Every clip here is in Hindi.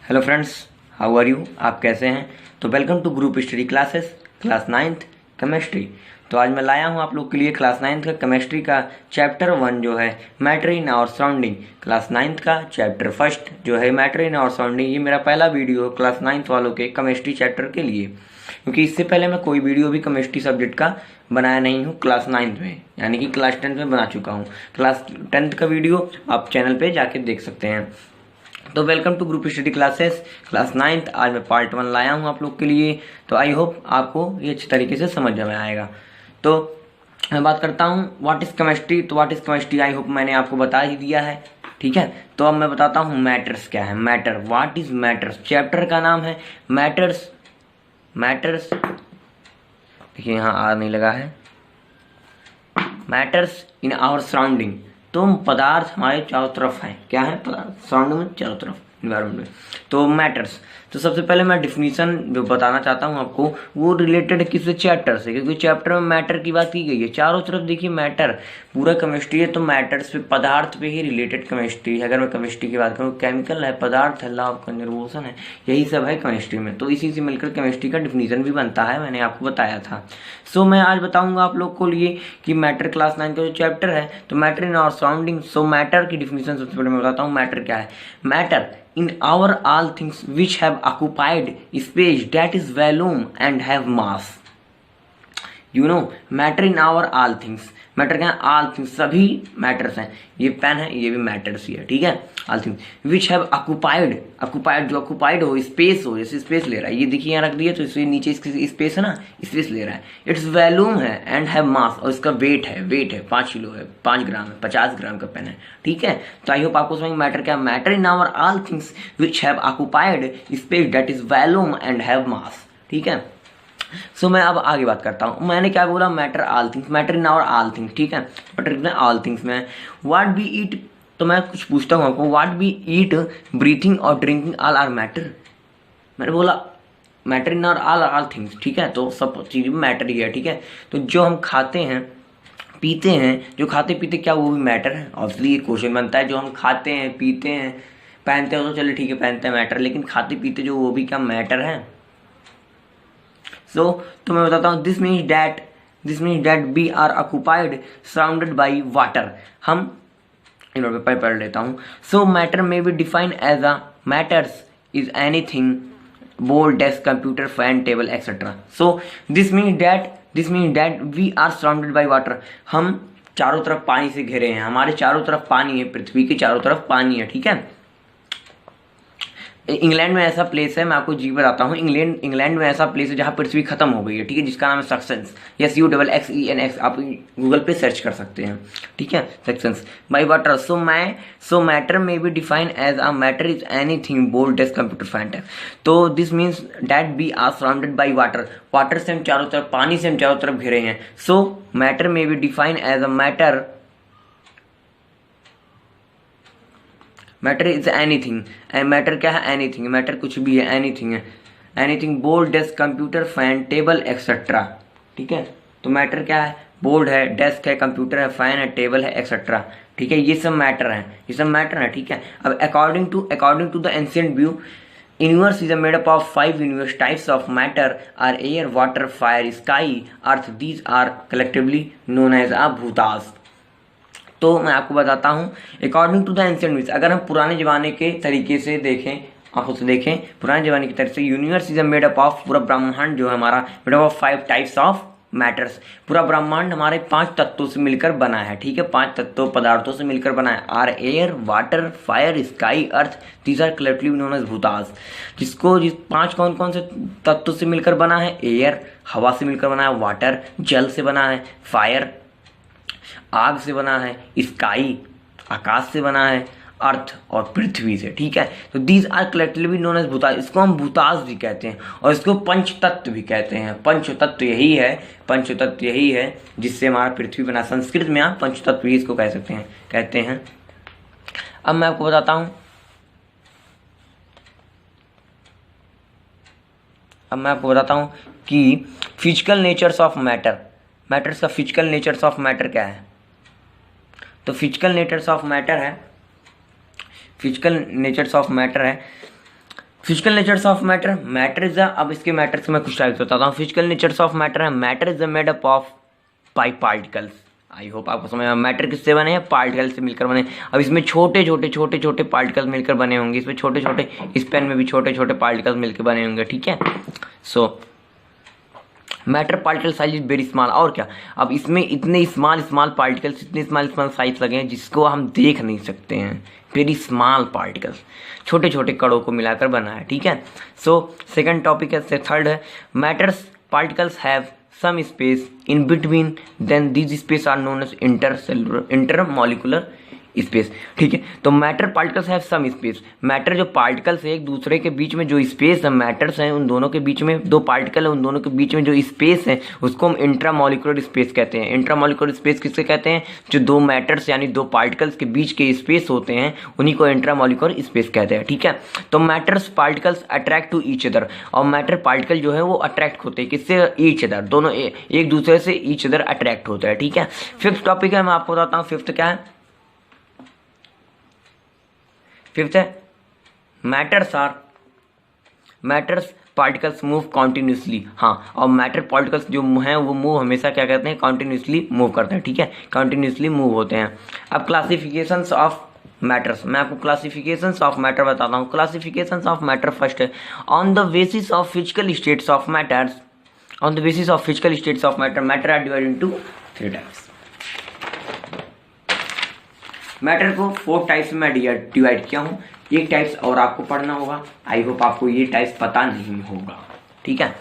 Hello friends, how are you. आप कैसे हैं। तो welcome to group study classes class 9th chemistry. तो आज मैं लाया हूं आप लोग के लिए क्लास 9th का केमिस्ट्री का चैप्टर 1 जो है matter in our surrounding. Class 9th का चैप्टर फर्स्ट जो है मैटर इन आवर सराउंडिंग, ये मेरा पहला वीडियो है क्लास 9th वालों के केमिस्ट्री चैप्टर के लिए, क्योंकि इससे पहले मैं कोई वीडियो भी केमिस्ट्री सब्जेक्ट का बनाया नहीं हूँ क्लास 9th में, यानी कि क्लास 10th में बना चुका हूँ। क्लास 10th का वीडियो आप चैनल पे जाके देख सकते हैं। तो welcome to group study classes class 9th। आज मैं पार्ट 1 लाया हूँ आप लोग के लिए। तो आई होप आपको ये अच्छी तरीके से समझ में आएगा। तो मैं बात करता हूँ व्हाट इज केमिस्ट्री। तो what is chemistry I hope मैंने आपको बता ही दिया है, ठीक है। तो अब मैं बताता हूँ मैटर्स क्या है। Matter, what is matters. Chapter का नाम है मैटर्स। मैटर्स देखिए यहाँ आर नहीं लगा है। Matters in our surrounding. तो पदार्थ हमारे चारों तरफ हैं। क्या है? पदार्थ सराउंडिंग में, चारों तरफ, इन्वायरमेंट में। तो मैटर्स, तो सबसे पहले मैं डिफिनीशन जो बताना चाहता हूँ आपको, वो रिलेटेड है किससे? चैप्टर से, क्योंकि चैप्टर में मैटर की बात की गई है। चारों तरफ देखिए मैटर, पूरा केमिस्ट्री है तो मैटर्स पे, पदार्थ पे ही रिलेटेड केमिस्ट्री है। अगर मैं केमिस्ट्री की बात करूँ, केमिकल है, पदार्थ है, लॉ ऑफ कंजर्वेशन है, यही सब है केमिस्ट्री में। तो इसी से मिलकर केमिस्ट्री का डिफिनीशन भी बनता है, मैंने आपको बताया था। सो मैं आज बताऊंगा आप लोग को लिए कि मैटर क्लास 9 का जो चैप्टर है, तो matter in our surrounding. So matter की डिफिनीशन सबसे पहले मैं बताता हूँ मैटर क्या है। Matter in our all things which have occupied space, that is volume and have mass. You know, matter in our all things. Matter क्या है? ऑल थिंग्स, सभी मैटर्स हैं। ये पेन है, ये भी मैटर्स ही है, ठीक है। All things which have occupied, occupied जो ऑक्युपाइड हो, स्पेस हो, जैसे स्पेस ले रहा है, ये देखिए यहाँ रख दिया तो इसके नीचे इसकी स्पेस है ना, स्पेस ले रहा है। इट्स वॉल्यूम है एंड हैव मास, और इसका वेट है, 5 किलो है, 5 ग्राम है, 50 ग्राम का पेन है, ठीक है। तो आई होप आपको समझ मैटर क्या है। Matter in our all things which have occupied space, that is volume and have mass, ठीक है। सो मैं अब आगे बात करता हूँ। मैंने क्या बोला? Matter all things, matter in our all things, ठीक है। मैटर इन ऑल थिंग्स में व्हाट वी ईट, तो मैं कुछ पूछता हूँ आपको, व्हाट वी ईट, ब्रीथिंग और ड्रिंकिंग ऑल आर मैटर। मैंने बोला matter in our all things, ठीक है। तो सब चीज़ मैटर ही है, ठीक है। तो जो हम खाते हैं पीते हैं, जो खाते पीते, क्या वो भी मैटर है? ऑब्वियसली ये क्वेश्चन बनता है। जो हम खाते हैं पीते हैं, पहनते हो तो चलो ठीक है, पहनते हैं मैटर, लेकिन खाते पीते जो, वो भी क्या मैटर है? तो मैं बताता हूँ, this means that we are occupied surrounded by water. हम इन्होंने पेपर पढ़ लेता हूँ। सो मैटर में be define as a matters is anything board, desk, computer, fan, table etcetera. So this means that we are surrounded by water. हम चारों तरफ पानी से घिरे हैं, हमारे चारों तरफ पानी है, पृथ्वी के चारों तरफ पानी है, ठीक है। इंग्लैंड में ऐसा प्लेस है, मैं आपको जी बताता हूँ। इंग्लैंड में ऐसा प्लेस है जहाँ पृथ्वी खत्म हो गई है, ठीक है, जिसका नाम है सक्सेंस, SUXENS। आप गूगल पे सर्च कर सकते हैं, ठीक है, सक्सेंस बाई वाटर। सो मैटर में be define as a matter is anything board, desk, computer, fan, tab. तो this means that we are surrounded by water. Water से हम चारों तरफ, पानी से हम चारों तरफ घिरे हैं। सो मैटर में be define as a matter is anything. Matter क्या है? एनीथिंग। मैटर कुछ भी है, एनीथिंग है। Anything board, desk, computer, fan, table etcetera, ठीक है। तो मैटर क्या है? बोर्ड है, डेस्क है, कंप्यूटर है, फैन है, टेबल है एक्सेट्रा, ठीक है। ये सब मैटर है, ये सब मैटर है, ठीक है। अब according to the ancient view, universe is made up of 5 universe types of matter are air, water, fire, sky, earth. These are collectively known as a bhutas. तो मैं आपको बताता हूँ, according to the ancient view, अगर हम पुराने जमाने के तरीके से देखें, आंखों से देखें, पुराने जमाने की तरफ से, universe is made up of, पूरा ब्रह्मांड जो है हमारा made up of 5 types of matters. पूरा ब्रह्मांड हमारे 5 तत्वों से मिलकर बना है, ठीक है। 5 तत्वों, पदार्थों से मिलकर बना है। Are air, water, fire, sky, earth. These are collectively known as bhutas. जिस 5 कौन से तत्वों से मिलकर बना है? एयर, हवा से मिलकर बना है, वाटर, जल से बना है, फायर, आग से बना है, स्काई, आकाश से बना है, अर्थ और पृथ्वी से, ठीक है। तो these are collectively known as bhutas. इसको हम भूतास भी कहते हैं और इसको पंचतत्व भी कहते हैं। पंचतत्व यही है जिससे हमारा पृथ्वी बना। संस्कृत में आप पंचतत्व ही इसको कहते हैं। अब मैं आपको बताता हूं कि physical natures of matter, matters का फिजिकल नेचर्स ऑफ मैटर क्या है। तो फिजिकल नेचर्स ऑफ मैटर है physical natures of matter, matter is अब इसके मैटर से मैं कुछ टाइप्स बताता हूँ। फिजिकल नेचर्स ऑफ मैटर है, matter is made up of by particles. I hope आपको समझ में, मैटर किससे बने हैं, पार्टिकल से मिलकर बने। अब इसमें छोटे छोटे पार्टिकल्स मिलकर बने होंगे, इसमें छोटे छोटे, इस पेन में भी छोटे छोटे पार्टिकल्स मिलकर बने होंगे, ठीक है। सो matter particle size is very small, और क्या, अब इसमें इतने स्मॉल पार्टिकल्स, इतने स्मॉल साइज लगे हैं जिसको हम देख नहीं सकते हैं। वेरी स्मॉल पार्टिकल्स, छोटे छोटे कणों को मिलाकर बना है, ठीक है। सो सेकंड टॉपिक है, थर्ड है, matters particles have some space in between, then these space are known as intermolecular space, ठीक है। तो matter particles have some space, matter जो पार्टिकल्स है एक दूसरे के बीच में जो स्पेस है, मैटर्स हैं उन दोनों के बीच में, दो पार्टिकल है उन दोनों के बीच में जो स्पेस है उसको हम इंट्रामॉलिक्यूलर स्पेस कहते हैं। इंट्रामॉलिक्यूलर स्पेस किससे कहते हैं, जो दो मैटर्स यानी दो पार्टिकल्स के बीच के स्पेस होते हैं उन्हीं को इंट्रामॉलिक्यूलर स्पेस कहते हैं, ठीक है। तो matters particles attract to each other, और मैटर पार्टिकल जो है वो अट्रैक्ट होते हैं किससे, ईच अदर, दोनों एक दूसरे से ईच अदर अट्रैक्ट होते हैं, ठीक है। फिफ्थ टॉपिक है, मैं आपको बताता हूँ फिफ्थ क्या है। फिफ्थ है, मैटर्स पार्टिकल्स मूव कॉन्टिन्यूसली। हाँ, और मैटर पार्टिकल्स जो हैं वो मूव हमेशा क्या करते हैं, कॉन्टिन्यूसली मूव करते हैं, ठीक है, कॉन्टिन्यूसली मूव होते हैं। अब क्लासिफिकेशंस ऑफ मैटर्स, मैं आपको क्लासिफिकेशंस ऑफ मैटर बताता हूँ। क्लासिफिकेशंस ऑफ मैटर फर्स्ट है, on the basis of physical states of matters, on the basis of physical states of matter are divided into 3 types. Matter को 4 टाइप्स में डिवाइड किया हूँ, एक टाइप्स और आपको पढ़ना होगा। आई होप आपको ये टाइप्स पता नहीं होगा, ठीक है।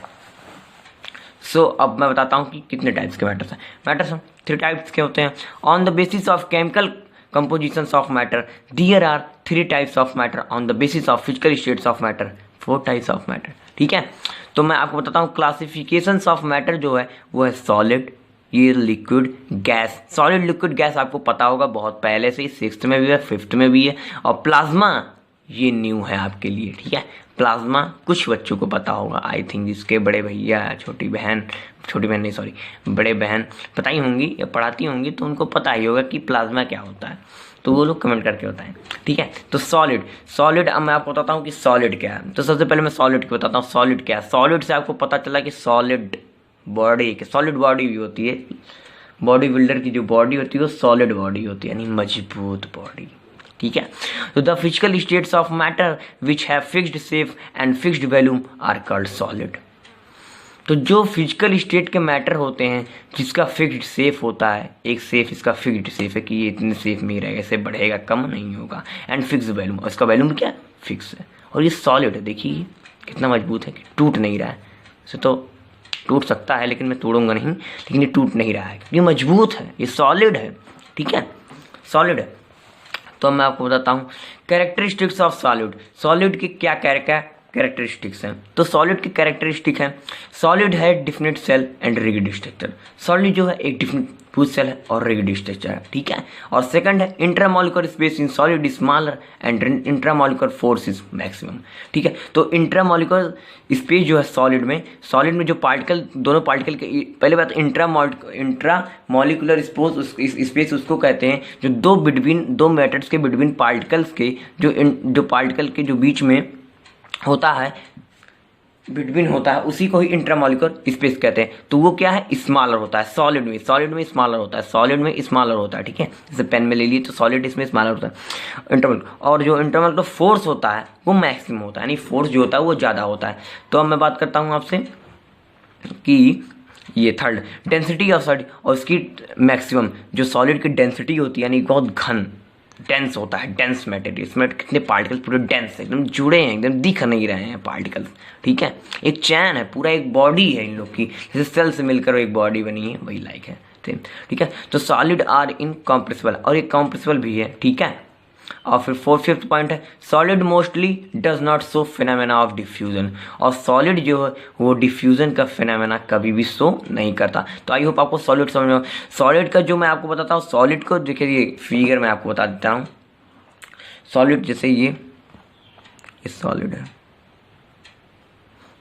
सो अब मैं बताता हूँ कि कितने टाइप्स के मैटर्स हैं। मैटर्स 3 टाइप्स के होते हैं। On the basis of chemical compositions of matter, there are 3 types of matter. On the basis of physical states of matter, 4 types of matter, ठीक है। तो मैं आपको बताता हूँ क्लासिफिकेशंस ऑफ मैटर जो है वो है सॉलिड, ये liquid, gas. Solid, liquid, gas आपको पता होगा बहुत पहले से ही, 6th में भी है, 5th में भी है। और प्लाज्मा ये न्यू है आपके लिए, ठीक है। प्लाज्मा कुछ बच्चों को पता होगा, आई थिंक जिसके बड़े भैया, छोटी बहन नहीं सॉरी, बड़े बहन पता ही होंगी या पढ़ाती होंगी तो उनको पता ही होगा कि प्लाज्मा क्या होता है, तो वो लोग कमेंट करके बताएं, ठीक है। तो सॉलिड अब मैं आपको बताता हूँ कि सॉलिड क्या है। तो सबसे पहले मैं सॉलिड को बताता हूँ, सॉलिड क्या है। सॉलिड से आपको पता चला कि सॉलिड बॉडी, सॉलिड बॉडी भी होती है, बॉडी बिल्डर की जो बॉडी होती है वो सॉलिड बॉडी होती है, यानी मजबूत बॉडी, ठीक है। तो the physical states of matter which have fixed shape and fixed volume are called solid. तो जो फिजिकल स्टेट के मैटर होते हैं जिसका फिक्स्ड शेप होता है, एक शेप इसका फिक्स्ड शेप है कि ये इतने शेप में ही रहेगा, इससे बढ़ेगा कम नहीं होगा, एंड फिक्स वॉल्यूम, और इसका वॉल्यूम क्या फिक्स है, और ये सॉलिड है। देखिए कितना मजबूत है कि टूट नहीं रहा है, इसे तो टूट सकता है लेकिन मैं तोड़ूंगा नहीं, लेकिन ये टूट नहीं रहा है, ये मजबूत है, ये सॉलिड है, ठीक है, सॉलिड है। तो मैं आपको बताता हूँ कैरेक्टरिस्टिक्स ऑफ सॉलिड। सॉलिड की क्या कैरेक्टरिस्टिक्स हैं। तो सॉलिड की कैरेक्टरिस्टिक है, सॉलिड है definite cell and rigid structure. Solid जो है एक डिफिनिट फूड सेल है और रिजिड स्ट्रक्चर है, ठीक है। और सेकंड है intramolecular space in solid smaller and intramolecular force is maximum, ठीक है। तो इंट्रामॉलिक्यूलर स्पेस जो है सॉलिड में जो पार्टिकल, दोनों पार्टिकल के, पहले बात इंट्रामॉलिक्यूलर स्पेस उसको कहते हैं जो दो मैटर्स के बिटवीन पार्टिकल्स के जो पार्टिकल के जो बीच में होता है, बिटवीन होता है, उसी को ही इंट्रामॉलिक्यूलर स्पेस कहते हैं। तो वो क्या है, स्मॉलर होता है सॉलिड में स्मॉलर होता है, सॉलिड में स्मॉलर होता है, ठीक है। जैसे पेन में ले लिए तो सॉलिड इसमें स्मॉलर होता है इंटरमॉलिक्यूलर, और जो इंटरमॉलिक्यूलर फोर्स होता है वो मैक्सिमम होता है, यानी फोर्स जो होता है वो ज़्यादा होता है। तो अब मैं बात करता हूँ आपसे कि ये थर्ड डेंसिटी ऑफ सॉलिड, और इसकी मैक्सिमम जो सॉलिड की डेंसिटी होती है, यानी बहुत घन डेंस होता है, डेंस मटेरियल, इसमें कितने पार्टिकल्स पूरे डेंस है, एकदम जुड़े हैं, एकदम दिख नहीं रहे हैं पार्टिकल्स, ठीक है। एक चैन है, पूरा एक बॉडी है इन लोग की, जैसे सेल से मिलकर एक बॉडी बनी है, वही लाइक है, ठीक है। तो सॉलिड आर इनकम्प्रेसिबल, और ये कम्प्रेसिबल भी है, ठीक है। और फिर फिफ्थ पॉइंट है solid mostly does not show phenomena of diffusion, और सॉलिड जो है वो डिफ्यूजन का फिनोमेना कभी भी शो नहीं करता। तो आई होप आपको सॉलिड समझ में। सॉलिड का जो मैं आपको बताता हूँ, सॉलिड को देखिए ये फिगर मैं आपको बता देता हूँ। सॉलिड जैसे ये सॉलिड है,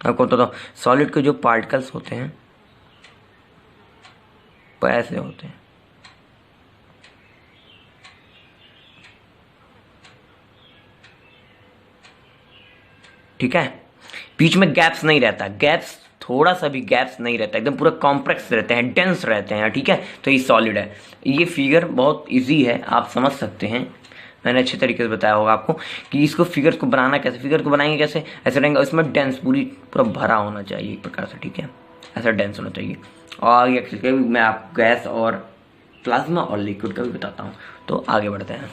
आपको बताता हूँ सॉलिड के जो पार्टिकल्स होते हैं वो ऐसे होते हैं, ठीक है, बीच में गैप्स नहीं रहता, गैप्स थोड़ा सा भी गैप्स नहीं रहता, एकदम पूरा कॉम्प्लेक्स रहते हैं, डेंस रहते हैं, ठीक है। तो ये सॉलिड है। ये फिगर बहुत इजी है, आप समझ सकते हैं, मैंने अच्छे तरीके से बताया होगा आपको कि इसको फिगर को बनाना कैसे, फिगर को बनाएंगे कैसे, ऐसे रहेंगे, इसमें डेंस पूरा भरा होना चाहिए एक प्रकार से, ठीक है, ऐसा डेंस होना चाहिए। और ये मैं आपको गैस और प्लाज्मा और लिक्विड का भी बताता हूँ। तो आगे बढ़ते हैं।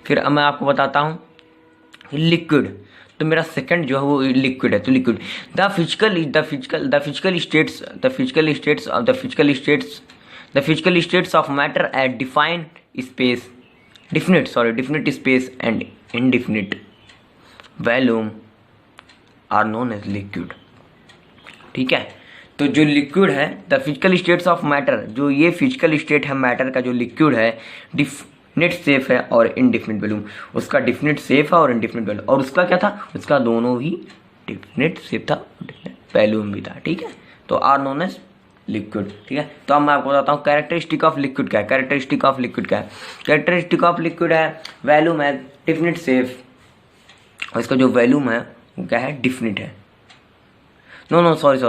फिर अब मैं आपको बताता हूँ लिक्विड। तो मेरा सेकंड जो है वो लिक्विड है। तो liquid the physical states of matter at definite space and indefinite volume are known as liquid, ठीक है। तो जो लिक्विड है, the physical states of matter, जो ये फिजिकल स्टेट है मैटर का, जो लिक्विड है, डिफिनिट सेफ है और इनडिफिनिट वॉल्यूम, उसका डिफिनिट सेफ है और इनडिफिनिट वॉल्यूम, और उसका क्या था, उसका दोनों ही डिफिनिट सेफ था, डिफिनिट वॉल्यूम भी था, ठीक है। तो आर नोन एज लिक्विड, ठीक है। तो अब मैं आपको बताता हूँ कैरेक्टरिस्टिक ऑफ लिक्विड क्या है। कैरेक्टरिस्टिक ऑफ लिक्विड है वॉल्यूम है डिफिनिट सेफ, और इसका जो वॉल्यूम है वो क्या है, डिफिनिट है। नो सॉरी,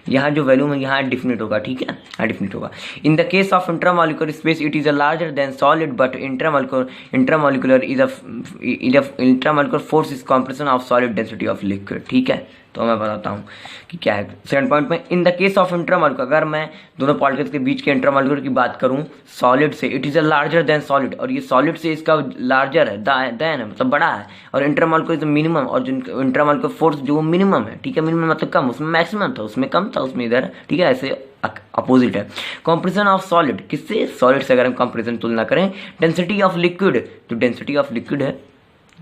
यहाँ जो वैल्यूम है यहाँ डिफिनिट होगा, ठीक है, यहाँ डिफिनिट होगा। In the case of intramolecular space it is a larger than solid but intramolecular force is compression of solid density of liquid, ठीक है। तो मैं बताता हूँ कि क्या है सेकंड पॉइंट में। In the case of intramolecular, अगर मैं दोनों पार्टिकल्स के बीच के इंट्रामॉलिक्यूलर की बात करूँ सॉलिड से, it is a larger than solid, और ये सॉलिड से इसका लार्जर है, देन है मतलब बड़ा है, और इंट्रामॉलिक्यूलर इज मिनिमम, और जो इंट्रामॉलिक्यूलर फोर्स जो मिनिमम है, ठीक है, मिनिमम मतलब कम, उसमें मैक्सिमम था, उसमें कम था, उसमें इधर, ठीक है, ऐसे अपोजिट है। कंप्रेशन ऑफ सॉलिड, किससे, सॉलिड से अगर हम कंप्रेशन तुलना करें। डेंसिटी ऑफ लिक्विड, जो डेंसिटी ऑफ लिक्विड है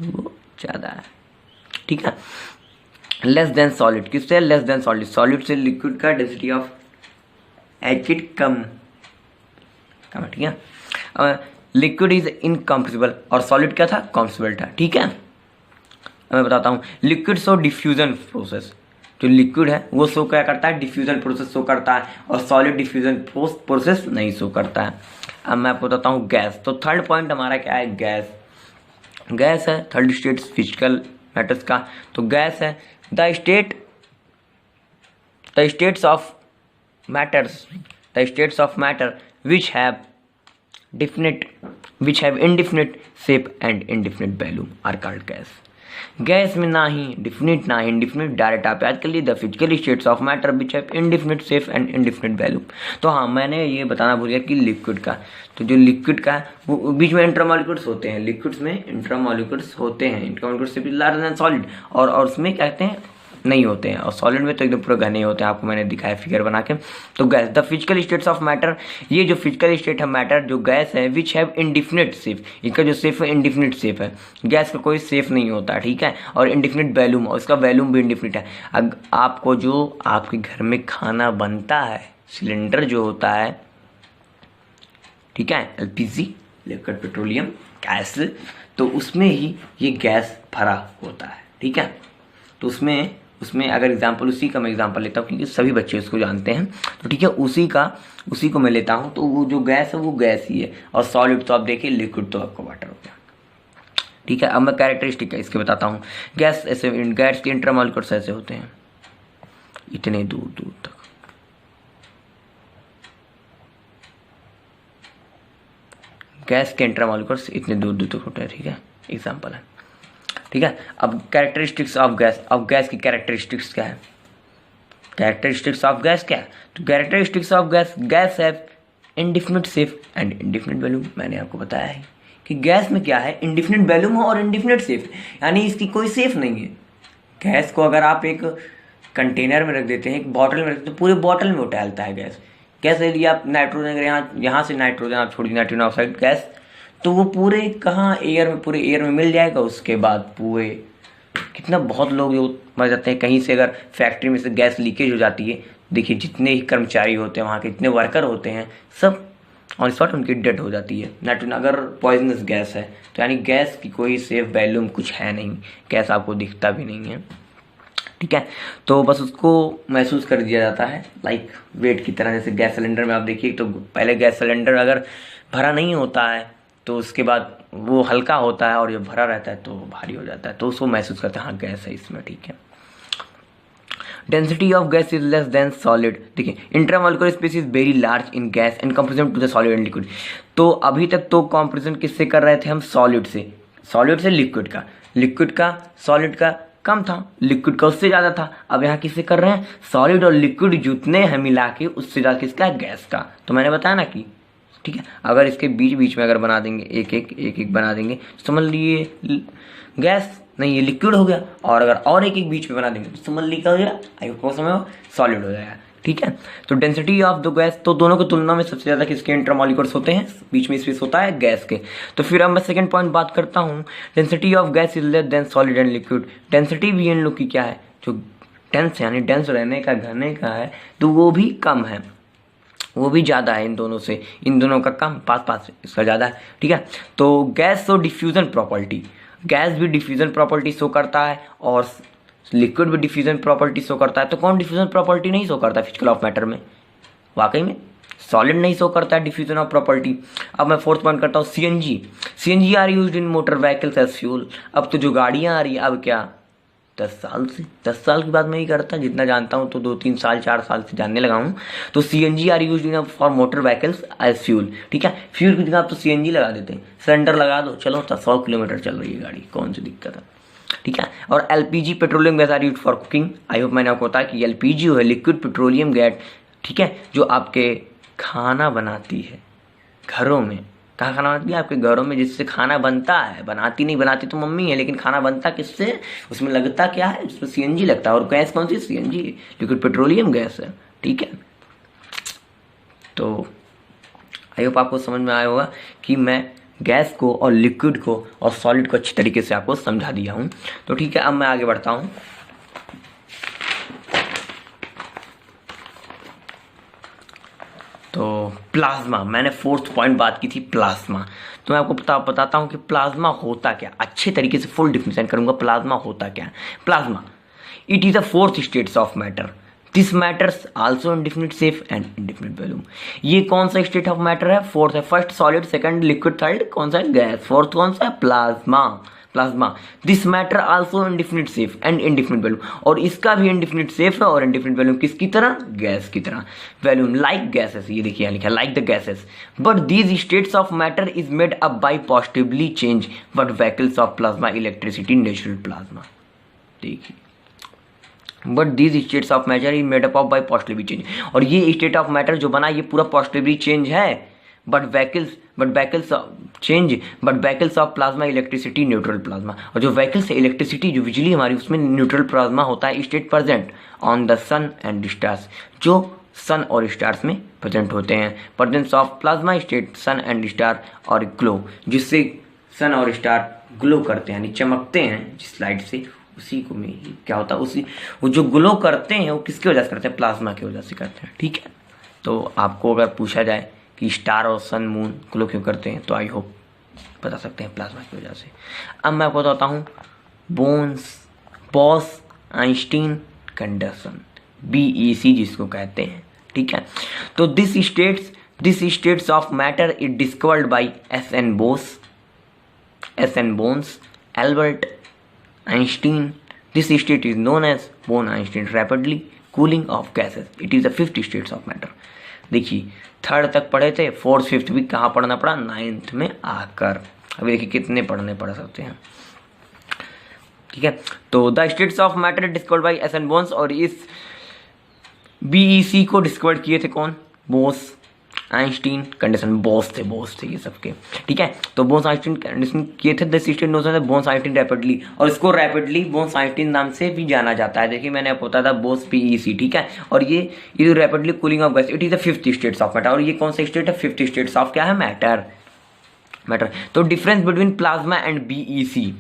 वो ज़्यादा है, ठीक है। लेस देन सॉलिड, किससे, लेस देन सॉलिड, सॉलिड से लिक्विड का डेंसिटी ऑफ एसिड कम है, ठीक है। लिक्विड इज इनकम्प्रेसिबल और सॉलिड क्या था, कॉम्प्रेसिबल था, ठीक है। मैं बताता हूँ लिक्विड शो डिफ्यूजन प्रोसेस, जो लिक्विड है वो शो क्या करता है, डिफ्यूजन प्रोसेस शो करता है, और सॉलिड डिफ्यूजन प्रोसेस नहीं शो करता है। अब मैं आपको बताता हूँ गैस। तो थर्ड पॉइंट हमारा क्या है, गैस है थर्ड स्टेट फिजिकल मैटर्स का। तो गैस है the states of matter which have indefinite shape and indefinite volume are called gas। Gas में ना ही डिफिनिट ना ही इंडिफिनिट, डायरेक्ट आप याद कर लिए, the physical states of matter which have indefinite shape and indefinite volume. तो हाँ, मैंने ये बताना भूल गया कि लिक्विड का, तो जो लिक्विड का है वो बीच में इंट्रामॉलिक्यूल्स होते हैं, लिक्विड्स में इंट्रामॉलिक्यूल्स होते हैं, इंट्रामॉलिक्यूल्स से भी लार्जर देन सॉलिड, और उसमें कहते हैं नहीं होते हैं, और सॉलिड में तो एकदम पूरा घने होते हैं, आपको मैंने दिखाया फिगर बना के। तो gas the physical states of matter, ये जो फिजिकल स्टेट है मैटर, जो गैस है विच हैव इनडिफिनिट शेप, इसका जो शेप है इनडिफिनिट शेप है, गैस का कोई शेप नहीं होता, ठीक है, और इनडिफिनिट वैल्यूम, और इसका वैल्यूम भी इनडिफिनिट है। अब आपको जो आपके घर में खाना बनता है, सिलेंडर जो होता है, ठीक है, LPG लिक्विड पेट्रोलियम गैस, तो उसमें ही ये गैस भरा होता है, ठीक है। तो उसमें अगर एग्जाम्पल उसी का मैं एग्जाम्पल लेता हूँ क्योंकि सभी बच्चे उसको जानते हैं, तो ठीक है, उसी को मैं लेता हूँ। तो वो जो गैस है वो गैस ही है, और सॉलिड तो आप देखिए, लिक्विड तो आपको वाटर हो गया, ठीक है। अब मैं कैरेक्टरिस्टिक है इसके बताता हूँ। गैस के इंट्रामॉलिक्यूल्स ऐसे होते हैं, इतने दूर दूर तक, गैस के इंट्रामॉलिक्यूल्स इतने दूर दूर तक होते हैं, ठीक है, एग्जाम्पल है, ठीक है। अब कैरेक्टरिस्टिक्स ऑफ गैस, अब गैस की कैरेक्टरिस्टिक्स क्या है, कैरेक्टरिस्टिक्स ऑफ गैस क्या है, तो characteristics of guys have indefinite shape and indefinite volume. मैंने आपको बताया है कि गैस में क्या है, इनडिफिनिट वॉल्यूम और इनडिफिनिट शेप, यानी इसकी कोई शेप नहीं है। गैस को अगर आप एक कंटेनर में रख देते हैं, एक बॉटल में रख देते हैं, तो पूरे बॉटल में उठैलता है गैस। कैसे लिए आप नाइट्रोजन, यहाँ से नाइट्रोजन आप छोड़ दी, नाइट्रोजन ऑक्साइड गैस, तो वो पूरे कहाँ पूरे एयर में मिल जाएगा। उसके बाद पूरे कितना बहुत लोग जो मर जाते हैं, कहीं से अगर फैक्ट्री में से गैस लीकेज हो जाती है, देखिए जितने ही कर्मचारी होते हैं वहाँ के, जितने वर्कर होते हैं, सब ऑन स्पॉट उनकी डेथ हो जाती है। नाइट्रोजन अगर पॉइजनस गैस है, तो यानी गैस की कोई सेफ वैल्यूम कुछ है नहीं, गैस आपको दिखता भी नहीं है, ठीक है। तो बस उसको महसूस कर दिया जाता है लाइक वेट की तरह। जैसे गैस सिलेंडर में आप देखिए, तो पहले गैस सिलेंडर अगर भरा नहीं होता है तो उसके बाद वो हल्का होता है, और जब भरा रहता है तो भारी हो जाता है, तो उसको महसूस करते हैं हाँ गैस है इसमें, ठीक है। Density of gas is less than solid. देखिए intramolecular space is very large in gas and comparison to the solid and liquid. तो अभी तक तो कंपेरिजन किससे कर रहे थे हम? सॉलिड से लिक्विड का। लिक्विड का सॉलिड का कम था, लिक्विड का उससे ज़्यादा था। अब यहाँ किससे कर रहे हैं? सॉलिड और लिक्विड जितने हैं मिला के उससे ज़्यादा किसका? गैस का। तो मैंने बताया ना कि ठीक है, अगर इसके बीच बीच में अगर बना देंगे एक एक बना देंगे तो समझ लीजिए गैस नहीं, ये लिक्विड हो गया। और अगर और एक बीच में बना देंगे तो समझ लीजिए क्या हो जाएगा? आई को समय सॉलिड हो जाएगा, ठीक है। तो डेंसिटी ऑफ द गैस, तो दोनों की तुलना में सबसे ज़्यादा किसके इंटरमॉलिक्यूल्स होते हैं? बीच में स्पेस होता है गैस के। तो फिर अब मैं सेकंड पॉइंट बात करता हूँ, density of gas is less than solid and liquid. Density भी इन लोग की क्या है? जो डेंस यानी डेंस रहने का, घने का है, तो वो भी कम है, वो भी ज़्यादा है इन दोनों से। इन दोनों का कम, पास इसका ज़्यादा है, ठीक है। तो गैस तो डिफ्यूज़न प्रॉपर्टी, गैस भी डिफ्यूज़न प्रॉपर्टी शो करता है और लिक्विड भी डिफ्यूज़न प्रॉपर्टी शो करता है। तो कौन डिफ्यूज़न प्रॉपर्टी नहीं शो करता फिजिकल ऑफ मैटर में? वाकई में सॉलिड नहीं शो करता है डिफ्यूज़न ऑफ प्रॉपर्टी। अब मैं फोर्थ पॉइंट करता हूँ, CNG are used in motor vehicles as fuel. अब तो जो गाड़ियाँ आ रही है, अब क्या 10 साल की बात मैं ही करता, जितना जानता हूँ तो 2-3 साल 4 साल से जानने लगा हूँ। तो CNG are used in for motor vehicles as fuel, ठीक है। फ्यूल की जगह आप तो सीएनजी लगा देते हैं, सिलेंडर लगा दो, चलो 100 किलोमीटर चल रही है गाड़ी, कौन सी दिक्कत है, ठीक है। और LPG petroleum gas are used for cooking. I hope मैंने आपको बताया कि एलपीजी है लिक्विड पेट्रोलियम गैस, ठीक है, जो आपके खाना बनाती है घरों में। कहाँ खाना बनाती है? आपके घरों में, जिससे खाना बनता है। बनाती तो मम्मी है, लेकिन खाना बनता किससे? उसमें लगता क्या है? उसमें सीएनजी लगता है। और गैस कौन सी? सीएनजी, लिक्विड पेट्रोलियम गैस है, ठीक है। तो आई होप आपको समझ में आया होगा कि मैं गैस को और लिक्विड को और सॉलिड को अच्छी तरीके से आपको समझा दिया हूँ। तो ठीक है, अब मैं आगे बढ़ता हूँ। तो प्लाज्मा, मैंने फोर्थ पॉइंट बात की थी प्लाज्मा। तो मैं आपको बताता हूँ कि प्लाज्मा होता क्या, अच्छे तरीके से फुल डिफिनेशन करूँगा प्लाज्मा होता क्या। Plasma, it is a fourth states of matter, this matters also indefinite shape and indefinite volume. ये कौन सा स्टेट ऑफ मैटर है? फोर्थ है। First solid, second liquid, third कौन सा है? गैस। फोर्थ कौन सा है? Plasma. This matter also indefinite shape and indefinite volume, और इसका भी इंडिफिनिट शेप है और इंडिफिनिट वॉल्यूम किसकी तरह? गैस की तरह। वॉल्यूम लाइक गैसेस, ये देखिए लिखा है like the gases, but these states of matter is made up by positively change but vehicles of plasma electricity natural plasma. देखिए, but these states of matter is made up of by positively change, और ये स्टेट ऑफ मैटर जो बना ये पूरा पॉजिटिवली चेंज है, but vehicles of plasma electricity neutral plasma. और जो वैकल्स है इलेक्ट्रिसिटी, जो बिजली हमारी, उसमें न्यूट्रल प्लाज्मा होता है। State present on the sun and stars, जो सन और स्टार्स में प्रेजेंट होते हैं। Presence of plasma state sun and star और ग्लो, जिससे सन और स्टार ग्लो करते हैं यानी चमकते हैं जिस लाइट से, उसी को में ही क्या होता है, उसी वो जो ग्लो करते हैं वो किसकी वजह से करते हैं? प्लाज्मा की वजह से करते हैं, ठीक है। तो आपको अगर पूछा जाए कि स्टार और सन मून ग्लो क्यों करते हैं, तो आई होप बता सकते हैं प्लाज्मा की वजह से। अब मैं आपको बताता हूँ बॉस आइंस्टीन कंडीशन, BEC जिसको कहते हैं, ठीक है। तो this states of matter is discovered by S.N. Bose, Albert Einstein. This state is known as Bose Einstein rapidly cooling of gases. It is the 5th states of matter. देखिए 3rd तक पढ़े थे, 4th 5th भी कहाँ पढ़ना पड़ा? 9th में आकर। अभी देखिए कितने पढ़ने पड़ सकते हैं, ठीक है। तो the states of matter discovered by S.N. Bones, और इस BEC को डिस्कवर किए थे कौन? Bose Einstein condition. बॉस थे ये सबके, ठीक है। तो बोस आइंस्टीन कंडीशन किए थे। This state known as Bose Einstein rapidly, और इसको रैपिडली बोस आइंस्टीन नाम से भी जाना जाता है। देखिए मैंने आपको बताया था बोस BEC, ठीक है। और ये rapidly cooling of gas, it is the 5th states of matter. और ये कौन सा स्टेट है? 5th स्टेट्स ऑफ क्या है? मैटर। तो difference between plasma and BEC,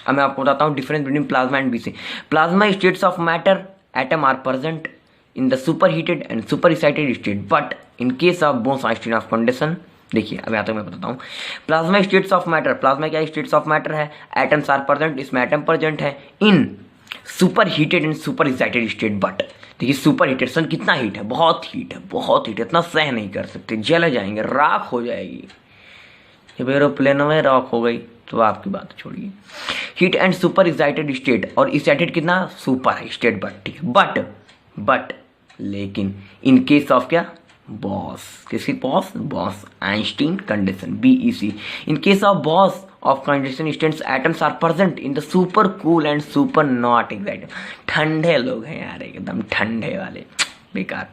अब मैं आपको बताता हूँ difference between plasma and BEC। Plasma states of matter atom are present in the superheated and superexcited state, but in case of Bose-Einstein of condition, देखिए अब यहाँ तक मैं बताता हूँ। Plasma states of matter, plasma क्या स्टेट्स ऑफ मैटर है? एटम्स आर प्रेजेंट, इसमें एटम प्रेजेंट है in super heated and super excited state. But देखिए सुपर हीटेड, सन कितना हीट है? बहुत हीट है, इतना सह नहीं कर सकते, जल जाएंगे, राख हो जाएगी, जब एरोप्लेन में रॉक हो गई तो आपकी बात छोड़िए। Heat and super excited state, और एक्साइटेड कितना, सुपर स्टेट, बट ठीक है, बट लेकिन इन केस ऑफ क्या, बॉस, किसकी Bose, Bose Einstein condition, BEC, in case of Bose of condition states atoms are present in the super cool and super not excited. ठंडे लोग हैं यार, एकदम ठंडे वाले, बेकार।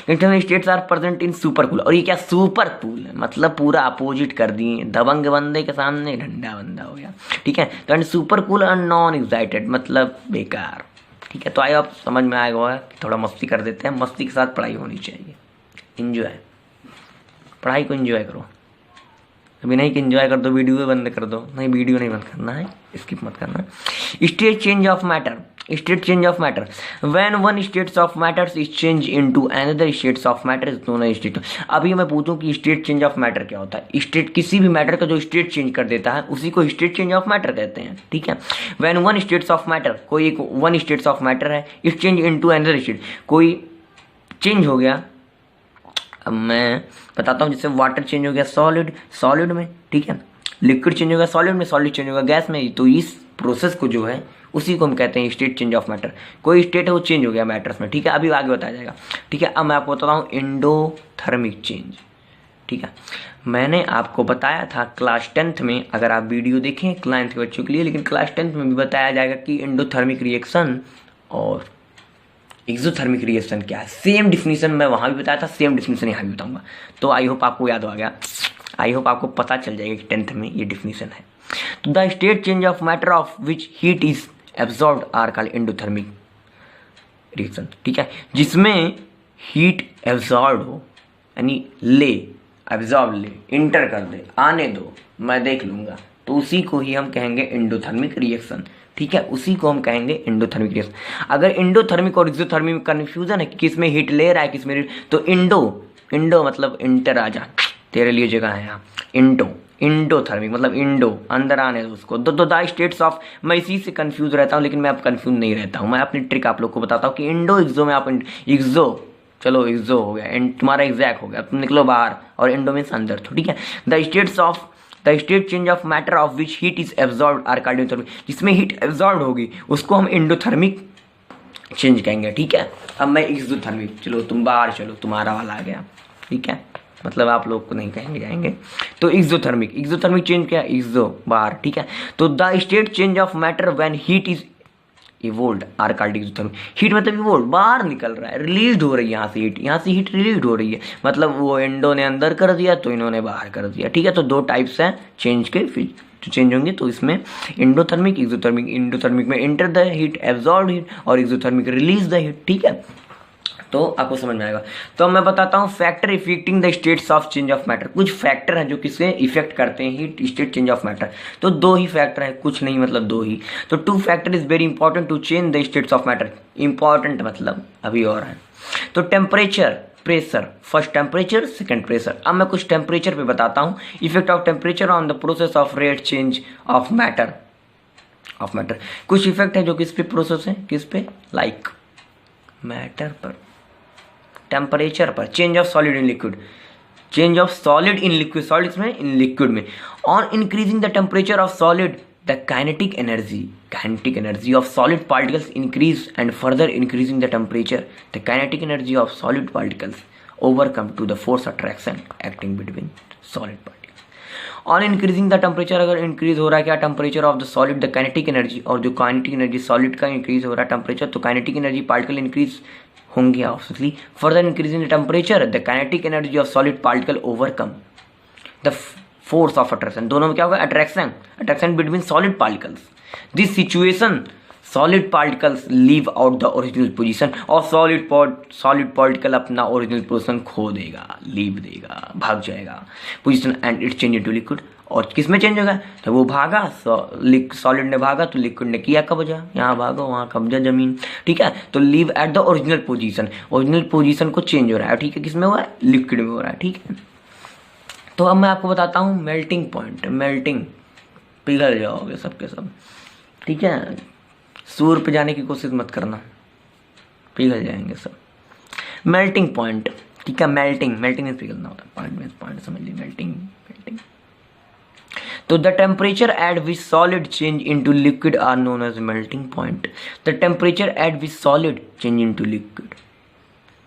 Condition states are present in super cool, और ये क्या, सुपर कूल है, मतलब पूरा अपोजिट कर दिए, दबंग बंदे के सामने ठंडा बंदा हो गया, ठीक है। तो सुपर कूल और नॉन एक्साइटेड मतलब बेकार, ठीक है। तो आइए आप समझ में आएगा होगा, थोड़ा मस्ती कर देते हैं, मस्ती के साथ पढ़ाई होनी चाहिए, इंजॉय, पढ़ाई को इंजॉय करो। अभी नहीं कि इंजॉय कर दो, वीडियो बंद कर दो, नहीं वीडियो नहीं बंद करना है, स्किप मत करना। State change of matter, state change of matter, when one states of matters is change into another states of matter is known as state. अभी मैं पूछूं कि स्टेट चेंज ऑफ मैटर क्या होता है, स्टेट किसी भी मैटर का जो स्टेट चेंज कर देता है उसी को स्टेट चेंज ऑफ मैटर कहते हैं, ठीक है। When one states of matter, कोई एक वन स्टेट्स ऑफ मैटर है, is change into another state, कोई चेंज हो गया। अब मैं बताता हूँ, जैसे वाटर चेंज हो गया सॉलिड, सॉलिड में, ठीक है, लिक्विड चेंज हो गया सॉलिड में, सॉलिड चेंज हो गया गैस में, तो इस प्रोसेस को जो है उसी को हम कहते हैं स्टेट चेंज ऑफ मैटर। कोई स्टेट है वो चेंज हो गया मैटर्स में, ठीक है, अभी आगे बताया जाएगा, ठीक है। अब मैं आपको बताता हूँ एंडोथर्मिक चेंज, ठीक है। मैंने आपको बताया था क्लास 10th में, अगर आप वीडियो देखें क्लास के बच्चों के लिए, लेकिन क्लास 10th में भी बताया जाएगा कि एंडोथर्मिक रिएक्शन और एक्सोथर्मिक रिएक्शन क्या है। सेम डिफिनीशन मैं वहाँ भी बताया था, सेम डिफिनीशन यहाँ भी बताऊंगा, तो आई होप आपको याद आ गया, आई होप आपको पता चल जाएगा कि 10th में ये डिफिनीशन है। तो the state change of matter of which heat is absorbed are called endothermic reaction, ठीक है। जिसमें हीट एब्जॉर्ब हो, यानी ले, एब्जॉर्ब ले, इंटर कर दे, आने दो, मैं देख लूंगा, तो उसी को ही हम कहेंगे एंडोथर्मिक रिएक्शन, ठीक है, उसी को हम कहेंगे एंडोथर्मिक रिएक्शन। अगर एंडोथर्मिक और एक्सोथर्मिक में कन्फ्यूजन है कि किसमें हीट ले रहा है किसमें, तो इंडो मतलब इंटर आ जा, तेरे लिए जगह है यहाँ, इंडोथर्मिक मतलब इंडो, अंदर आने दो उसको। दो द स्टेट्स ऑफ, मैं इसी से कंफ्यूज रहता हूँ, लेकिन मैं अब कंफ्यूज नहीं रहता हूँ, मैं अपनी ट्रिक आप लोग को बताता हूँ कि इंडो एक्सो में आप एक्सो, चलो एक्सो हो गया, तुम्हारा एग्जैक्ट हो गया, तुम निकलो बाहर, और इंडो मीन्स अंदर, तो ठीक है। The state change of matter of which heat is absorb are called endothermic, जिसमें हीट एब्जॉर्ब होगी उसको हम एंडोथर्मिक चेंज कहेंगे, ठीक है। अब मैं एक्सोथर्मिक, चलो तुम बाहर चलो, तुम्हारा वाला आ गया, ठीक है, मतलब आप लोग को नहीं कहेंगे जाएंगे, तो एक्सोथर्मिक चेंज क्या, एक्सो बाहर, ठीक है। तो the state change of matter when heat is evolved are called exothermic, heat मतलब इवोल्ड, बाहर निकल रहा है, रिलीज हो रही है यहाँ से हीट रिलीज हो रही है, मतलब वो एंडो ने अंदर कर दिया तो इन्होंने बाहर कर दिया, ठीक है। तो दो टाइप्स हैं चेंज के, फिर जो चेंज होंगे, तो इसमें एंडोथर्मिक एक्सोथर्मिक, एंडोथर्मिक में enter the heat, absorb heat, और एक्सोथर्मिक रिलीज द हीट, ठीक है। तो आपको समझ में आएगा। तो मैं बताता हूँ factor affecting the states of change of matter, कुछ फैक्टर हैं जो किसके इफेक्ट करते हैं heat state change of matter, तो दो ही फैक्टर है, कुछ नहीं, मतलब दो ही। तो 2 factor is very important to change the states of matter, important मतलब अभी और है। तो temperature, pressure, first temperature second pressure. अब मैं कुछ टेम्परेचर पे बताता हूँ, effect of temperature on the process of rate change of matter, कुछ इफेक्ट है जो किस पे प्रोसेस है, किस पे, लाइक मैटर पर, टेम्परेचर पर, change of solid in liquid, change of solid in liquid, solids में इन लिक्विड में, on increasing the temperature of solid the kinetic energy of solid particles increase and further increasing the temperature the kinetic energy of solid particles overcome to the force attraction acting between solid particles. On increasing the temperature, अगर इंक्रीज हो रहा है क्या temperature of the solid the kinetic energy, और जो काइनेटिक एनर्जी सॉलिड का इंक्रीज हो रहा है टेम्परेचर, तो काइनेटिक एनर्जी पार्टिकल इंक्रीज होंगे obviously, further increasing the temperature the kinetic energy of solid particle overcome the force of attraction, दोनों में क्या होगा, attraction between solid particles. This situation solid particles leave out the original position, और सॉलिड पार्टिकल अपना ओरिजिनल पोजीशन खो देगा, लीव देगा, भाग जाएगा position, and it change into liquid. और किस में चेंज होगा, तो वो भागा, सॉलिड ने भागा तो लिक्विड ने किया कब्जा, यहाँ भागो वहाँ कब्जा जमीन, ठीक है। तो leave at the original position को चेंज हो रहा है, ठीक है, किसमें हुआ है, लिक्विड में हो रहा है, ठीक है। तो अब मैं आपको बताता हूँ मेल्टिंग पॉइंट, मेल्टिंग, पिघल जाओगे सबके सब, ठीक है, सूर पे जाने की कोशिश मत करना, पिघल जाएंगे सब। मेल्टिंग पॉइंट, ठीक है, मेल्टिंग में पिघलना होता है, पॉइंट समझ लीजिए, मेल्टिंग तो the temperature at which solid change into liquid are known as melting point. The temperature at which solid change into liquid,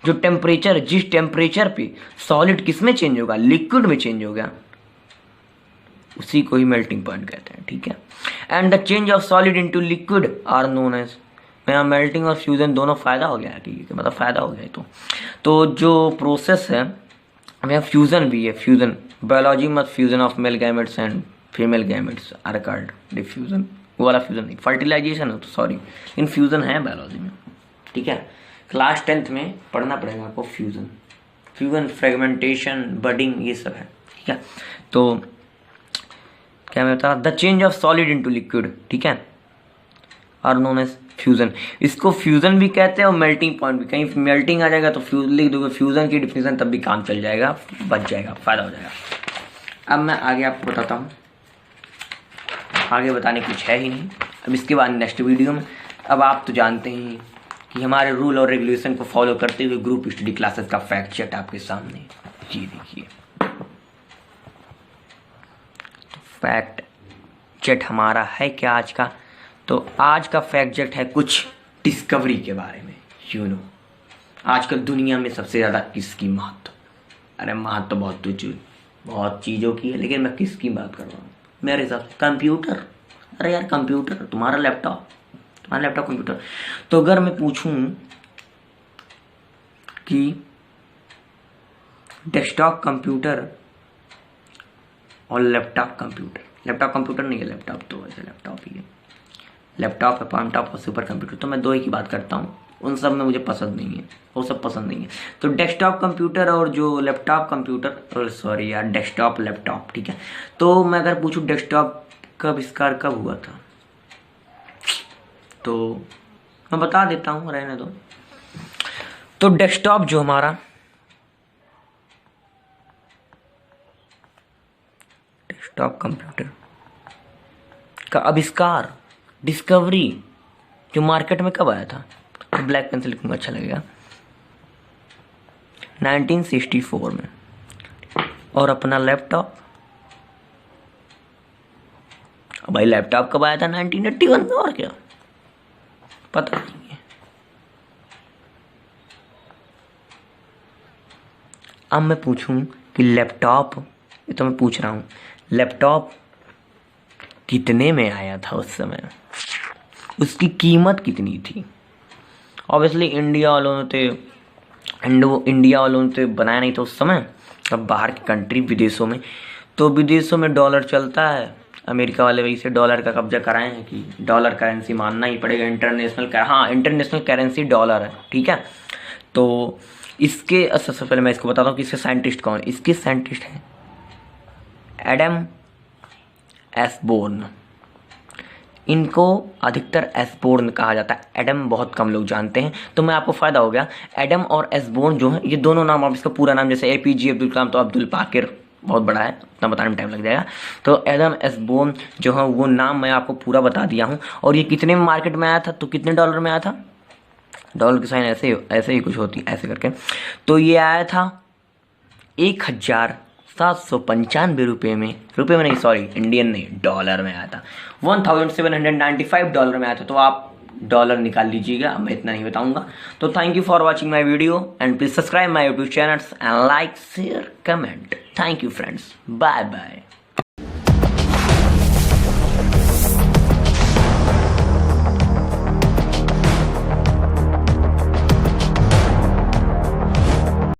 जो टेम्परेचर, जिस टेम्परेचर पे सॉलिड किस में चेंज होगा, लिक्विड में चेंज होगा, उसी को ही मेल्टिंग पॉइंट कहते हैं। ठीक है। And the change of solid into liquid are known as, यहाँ मेल्टिंग और फ्यूजन दोनों फायदा हो गया। ठीक है, मतलब फायदा हो गया। तो जो प्रोसेस है, यहाँ फ्यूजन भी है। फ्यूजन बायोलॉजी में fusion of male gametes and female gametes are called diffusion, वो वाला फ्यूजन नहीं, फर्टिलाइजेशन है तो सॉरी, इन फ्यूजन है बायोलॉजी में। ठीक है, क्लास 10th में पढ़ना पड़ेगा आपको फ्यूजन, फ्रेगमेंटेशन, बडिंग, ये सब है। ठीक है, तो क्या मैं बता, the change of solid into liquid, ठीक है, आर नोन एज फ्यूजन। इसको फ्यूजन भी कहते हैं और मेल्टिंग पॉइंट भी। कहीं मेल्टिंग आ जाएगा तो लिख दोगे फ्यूजन की डिफिनेशन, तब भी काम चल जाएगा, बच जाएगा, फायदा हो जाएगा। अब मैं आगे आपको बताता हूँ, आगे बताने कुछ है ही नहीं, अब इसके बाद नेक्स्ट वीडियो में। अब आप तो जानते हैं कि हमारे रूल और रेगुलेशन को फॉलो करते हुए ग्रुप स्टडी क्लासेस का फैक्ट चेक आपके सामने, ये देखिए। तो फैक्ट चेक हमारा है क्या आज का, तो आज का फैक्ट चेक है कुछ डिस्कवरी के बारे में। आजकल दुनिया में सबसे ज़्यादा किसकी महत्व, अरे महत्व तो बहुत चीज़ों की है, लेकिन मैं किसकी बात कर रहा हूँ मेरे हिसाब से, कंप्यूटर। अरे यार कंप्यूटर, तुम्हारा लैपटॉप कंप्यूटर। तो अगर मैं पूछूं कि डेस्कटॉप कंप्यूटर और लैपटॉप कंप्यूटर नहीं है, लैपटॉप तो वैसे लैपटॉप ही है, लैपटॉप है, पैंटॉप और सुपर कंप्यूटर, तो मैं दो ही की बात करता हूँ, उन सब में मुझे पसंद नहीं है, वो सब पसंद नहीं है। तो डेस्कटॉप कंप्यूटर और जो लैपटॉप कंप्यूटर, सॉरी यार, डेस्कटॉप लैपटॉप, ठीक है। तो मैं अगर पूछूं डेस्कटॉप का आविष्कार कब हुआ था, तो मैं बता देता हूँ, रहने दो। तो डेस्कटॉप जो हमारा डेस्कटॉप कंप्यूटर का आविष्कार, डिस्कवरी, जो मार्केट में कब आया था, तो ब्लैक पेन से लिखूंगा अच्छा लगेगा, 1964 में। और अपना लैपटॉप, भाई लैपटॉप कब आया था, 1981 में, और क्या पता नहीं है। अब मैं पूछूं कि लैपटॉप, ये तो मैं पूछ रहा हूं, लैपटॉप कितने में आया था उस समय, उसकी कीमत कितनी थी। ऑब्वियसली इंडिया वालों ने बनाया नहीं था उस समय, अब बाहर की कंट्री, विदेशों में, तो विदेशों में डॉलर चलता है, अमेरिका वाले वही से डॉलर का कब्जा कराए हैं कि डॉलर करेंसी मानना ही पड़ेगा, इंटरनेशनल करेंसी डॉलर है। ठीक है, तो इसके सबसे पहले मैं इसको बताता हूँ कि इसके साइंटिस्ट कौन है। इसके साइंटिस्ट हैं एडम एसबोर्न, इनको अधिकतर एसबोर्न कहा जाता है, एडम बहुत कम लोग जानते हैं, तो मैं आपको फ़ायदा हो गया। एडम और एसबोर्न जो है, ये दोनों नाम, आप इसका पूरा नाम जैसे APJ अब्दुल कलाम, तो अब्दुल पाकिर बहुत बड़ा है, उतना बताने में टाइम लग जाएगा। तो एडम एसबोर्न जो है वो नाम मैं आपको पूरा बता दिया हूँ। और ये कितने में मार्केट में आया था, तो कितने डॉलर में आया था, डॉलर की साइन ऐसे ही कुछ होती ऐसे करके, तो ये आया था 1795 रुपये में नहीं, सॉरी इंडियन नहीं, डॉलर में आया था, 1795 डॉलर में आया था। तो आप डॉलर निकाल लीजिएगा, मैं इतना नहीं बताऊंगा। तो thank you for watching my video and please subscribe my YouTube channel and like, share, comment. Thank you friends, bye bye.